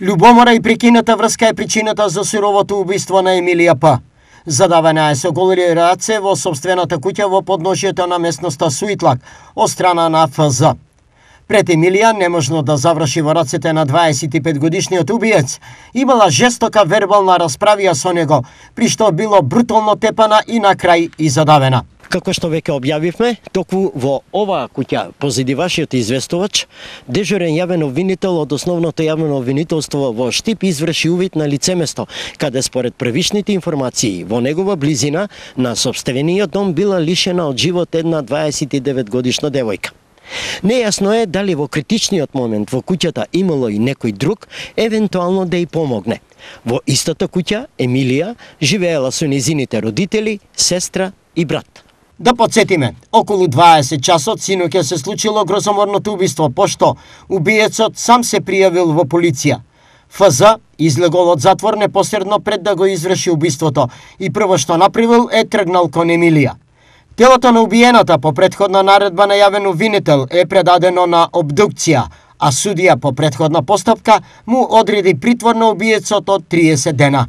Љубомора и прекината врска е причината за суровото убиство на Емилија П. Задавена е со голи раце во сопствената куќа во подножјето на местноста Суитлак од страна на ФЗ. Пред Емилија неможно да заврши во рацете на 25-годишниот убиец. Имала жестока вербална расправија со него, при што било брутално тепана и на крај и задавена. Како што веќе објавивме, токму во оваа куќа позадивашиот известувач, дежурен јавен обвинител од основното јавно обвинителство во Штип изврши увид на лицеместо, каде според првичните информации во негова близина на сопствениот дом била лишена од живот една 29 годишна девојка. Нејасно е дали во критичниот момент во куќата имало и некој друг, евентуално да ја помогне. Во истата куќа, Емилија живеела со незините родители, сестра и брат. Да подсетиме, околу 20 часот синоќа се случило грозоморното убиство, пошто убиецот сам се пријавил во полиција. ФЗ излегол од затвор непосредно пред да го изврши убиството и прво што направил е тргнал кон Емилија. Телото на убиената по претходна наредба на јавен обвинител е предадено на обдукција, а судија по претходна постапка му одреди притвор на убиецот од 30 дена.